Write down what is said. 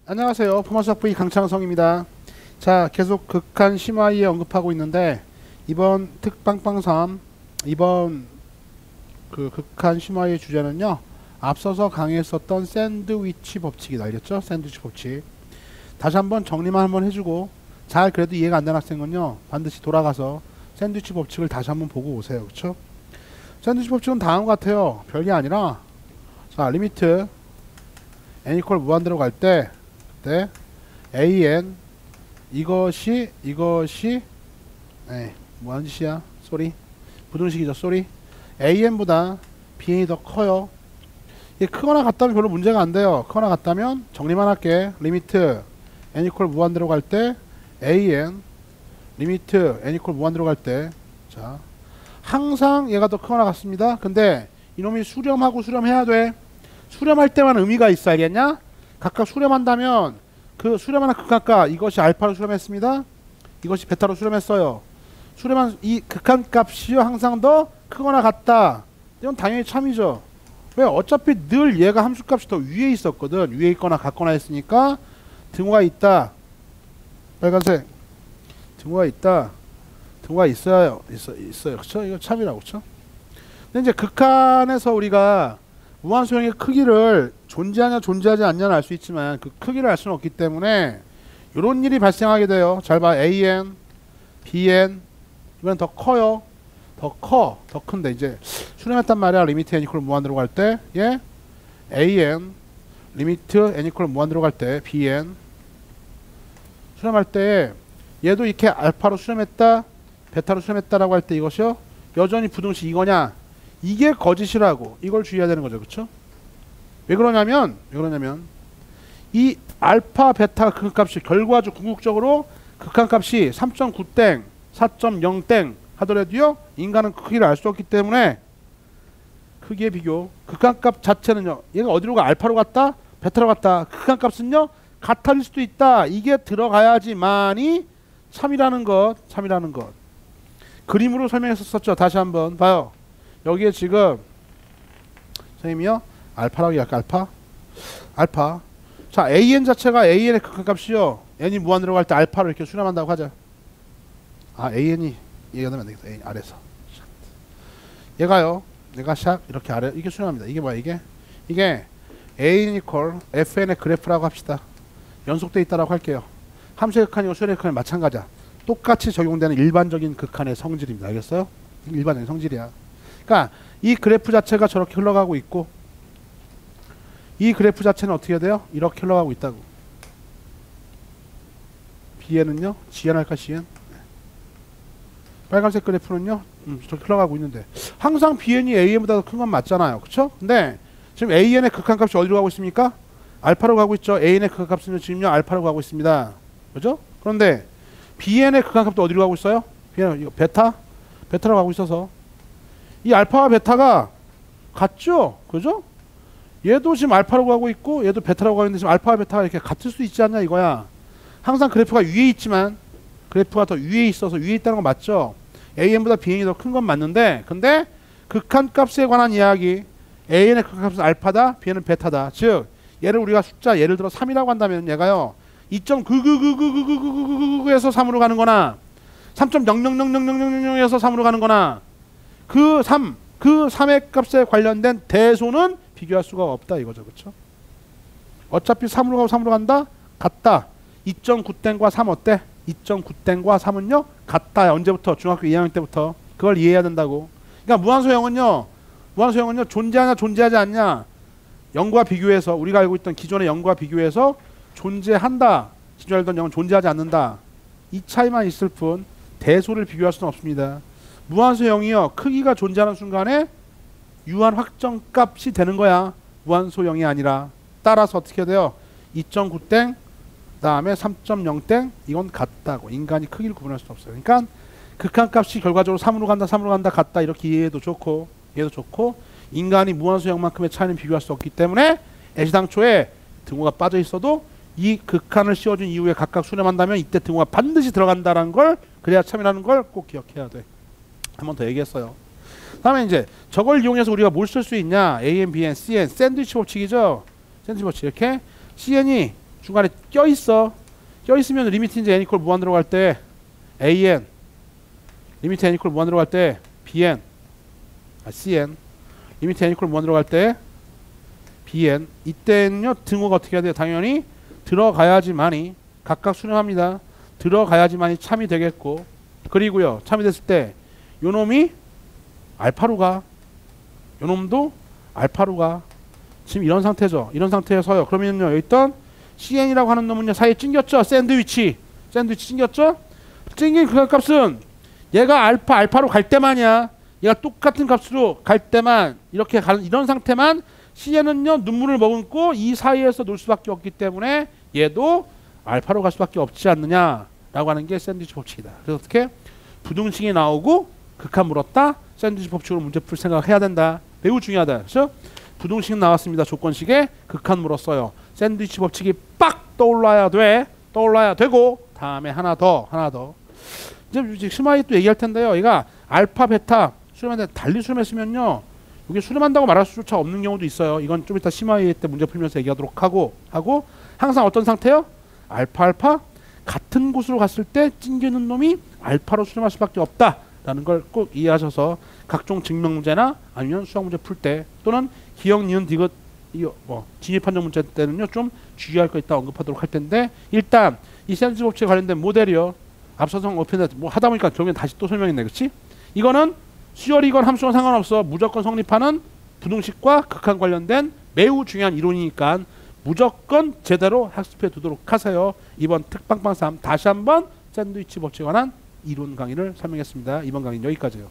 안녕하세요. 포마수학 V 강창성입니다. 자, 계속 극한 심화에 언급하고 있는데 이번 특빵빵3 이번 그 극한 심화의 주제는요. 앞서서 강의했었던 샌드위치 법칙이다. 알겠죠? 샌드위치 법칙. 다시 한번 정리만 한번 해주고 잘 그래도 이해가 안 되는 학생은요. 반드시 돌아가서 샌드위치 법칙을 다시 한번 보고 오세요. 그렇죠? 샌드위치 법칙은 다음과 같아요. 별게 아니라 자, 리미트 n 이퀄 무한대로 갈 때 an 이것이 뭐하는 짓이야? 쏘리 부등식이죠. 쏘리 an보다 bn이 더 커요. 이게 크거나 같다면 별로 문제가 안 돼요. 크거나 같다면 정리만 할게. 리미트 n 이퀄 무한대로 갈 때 an 리미트 n 이퀄 무한대로 갈 때 자 항상 얘가 더 크거나 같습니다. 근데 이놈이 수렴하고 수렴해야 돼. 수렴할 때만 의미가 있어. 알겠냐? 각각 수렴한다면 그 수렴하는 극한값 이것이 알파로 수렴했습니다. 이것이 베타로 수렴했어요. 수렴한 이 극한값이요 항상 더 크거나 같다. 이건 당연히 참이죠. 왜? 어차피 늘 얘가 함수값이 더 위에 있었거든. 위에 있거나 같거나 했으니까 등호가 있다. 빨간색 등호가 있다. 등호가 있어요. 있어요. 그쵸? 이거 참이라고. 그쵸? 근데 이제 극한에서 우리가 무한소형의 크기를 존재하냐 존재하지 않냐는 알 수 있지만 그 크기를 알 수는 없기 때문에 이런 일이 발생하게 돼요. 잘 봐. an, bn 이번엔 더 커요. 더 큰데 이제 수렴했단 말이야. 리미트 n 이퀄 무한대로 갈 때 예? an 리미트 n 이퀄 무한대로 갈 때 bn 수렴할 때 얘도 이렇게 알파로 수렴했다 베타로 수렴했다라고 할 때 이것이요 여전히 부등식 이거냐 이게 거짓이라고 이걸 주의해야 되는 거죠. 그쵸? 왜 그러냐면 이 알파 베타 극한값이 결과적 궁극적으로 극한값이 3.9땡 4.0땡 하더라도요 인간은 크기를 알 수 없기 때문에 크기의 비교 극한값 자체는요 얘가 어디로 가? 알파로 갔다? 베타로 갔다. 극한값은요 같아질 수도 있다. 이게 들어가야지만이 참이라는 것 그림으로 설명했었죠. 다시 한번 봐요. 여기에 지금 선생님이요 알파라고 할까? 알파 자 an 자체가 an의 극한값이요 n이 무한대로 갈 때 알파로 이렇게 수렴한다고 하자. an이 얘가 되면 안 되겠다. a 아래서 얘가요 얘가 샥 이렇게 아래 이게 수렴합니다. 이게 뭐야 이게 an 이퀄 fn의 그래프라고 합시다. 연속돼 있다라고 할게요. 함수의 극한이고 수열의 극한이 마찬가지야. 똑같이 적용되는 일반적인 극한의 성질입니다. 알겠어요? 일반적인 성질이야. 그러니까 이 그래프 자체가 저렇게 흘러가고 있고 이 그래프 자체는 어떻게 돼요? 이렇게 흘러가고 있다고. bn은요? gn 할까 cn? 네. 빨간색 그래프는요? 저렇게 흘러가고 있는데 항상 bn이 an보다 더 큰 건 맞잖아요. 그쵸? 근데 지금 an의 극한값이 어디로 가고 있습니까? 알파로 가고 있죠. an의 극한값은 지금요 알파로 가고 있습니다. 그죠? 그런데 bn의 극한값도 어디로 가고 있어요? bn 이거 베타로 가고 있어서 이 알파와 베타가 같죠? 그죠? 얘도 지금 알파로 가고 있고 얘도 베타라고 가고 있는데 지금 알파와 베타가 이렇게 같을 수 있지 않냐 이거야. 항상 그래프가 위에 있지만 그래프가 더 위에 있어서 위에 있다는 건 맞죠? an보다 bn이 더 큰 건 맞는데 근데 극한값에 관한 이야기 an의 극한값은 알파다 bn은 베타다. 즉 얘를 우리가 숫자 예를 들어 3이라고 한다면 얘가요 2.999999999에서 3으로 가는 거나 3.0000000에서 3으로 가는 거나 그 3의 값에 관련된 대소는 비교할 수가 없다 이거죠. 그쵸? 어차피 3으로 가고 3으로 간다? 같다. 2.9땡과 3 어때? 2.9땡과 3은요? 같다. 언제부터? 중학교 2학년 때부터. 그걸 이해해야 된다고. 그러니까 무한소형은요 존재하냐 존재하지 않냐 0과 비교해서 우리가 알고 있던 기존의 0과 비교해서 존재한다. 기존에 알던 0은 존재하지 않는다. 이 차이만 있을 뿐 대소를 비교할 수는 없습니다. 무한소형이요 크기가 존재하는 순간에 유한 확정값이 되는 거야. 무한소형이 아니라. 따라서 어떻게 돼요? 2.9땡 다음에 3.0땡 이건 같다고. 인간이 크기를 구분할 수 없어요. 그러니까 극한값이 결과적으로 3으로 간다 같다 이렇게 이해해도 좋고 얘도 좋고 인간이 무한소형만큼의 차이는 비교할 수 없기 때문에 애시당초에 등호가 빠져 있어도 이 극한을 씌워준 이후에 각각 수렴한다면 이때 등호가 반드시 들어간다는 걸 그래야 참이라는 걸 꼭 기억해야 돼. 한 번 더 얘기했어요. 다음에 이제 저걸 이용해서 우리가 뭘 쓸 수 있냐? AN, BN, CN 샌드위치 법칙이죠. 샌드위치 법칙 이렇게 CN이 중간에 껴있어. 껴있으면 리미트 n 이퀄 무한대로 갈 때 an, 리미트 n 이퀄 무한대로 갈 때 bn, cn, 리미트 n 이퀄 무한대로 갈 때 bn. 이때는요 등호가 어떻게 해야 돼요? 당연히 들어가야지만이 각각 수렴합니다. 들어가야지만이 참이 되겠고, 그리고요 참이 됐을 때 요놈이 알파로 가, 요놈도 알파로 가. 지금 이런 상태죠. 이런 상태에서요 그러면요 여기 있던 cn이라고 하는 놈은요 사이에 찡겼죠. 샌드위치 찡겼죠. 찡긴 그 값은 얘가 알파로 갈 때만이야. 얘가 똑같은 값으로 갈 때만, 이렇게 가는 이런 상태만 cn은요 눈물을 머금고 이 사이에서 놀 수밖에 없기 때문에 얘도 알파로 갈 수밖에 없지 않느냐라고 하는 게 샌드위치 법칙이다. 그래서 어떻게 부등식이 나오고 극한 물었다. 샌드위치 법칙으로 문제 풀 생각을 해야 된다. 매우 중요하다. 그렇죠? 부등식 나왔습니다. 조건식에 극한 물었어요. 샌드위치 법칙이 빡 떠올라야 되고, 다음에 하나 더. 이제 심하게 또 얘기할 텐데요. 얘가 알파, 베타 수렴한데 달리 수렴했으면요 이게 수렴한다고 말할 수조차 없는 경우도 있어요. 이건 좀 이따 심화회 때 문제 풀면서 얘기하도록 하고 항상 어떤 상태요? 알파 같은 곳으로 갔을 때 찡기는 놈이 알파로 수렴할 수밖에 없다라는 걸 꼭 이해하셔서 각종 증명 문제나 아니면 수학 문제 풀 때 또는 기억, 니은, 디귿 진입 판정 문제 때는요 좀 주의할 거 있다 언급하도록 할 텐데, 일단 이 샌드위치 법칙에 관련된 모델이요 앞서서 어필에 뭐 하다 보니까 결국엔 다시 또 설명했네. 그렇지? 이거는 수열이건 함수건 상관없어. 무조건 성립하는 부등식과 극한 관련된 매우 중요한 이론이니까 무조건 제대로 학습해 두도록 하세요. 이번 특방방 3 다시 한번 샌드위치 법칙에 관한 이론 강의를 설명했습니다. 이번 강의는 여기까지예요.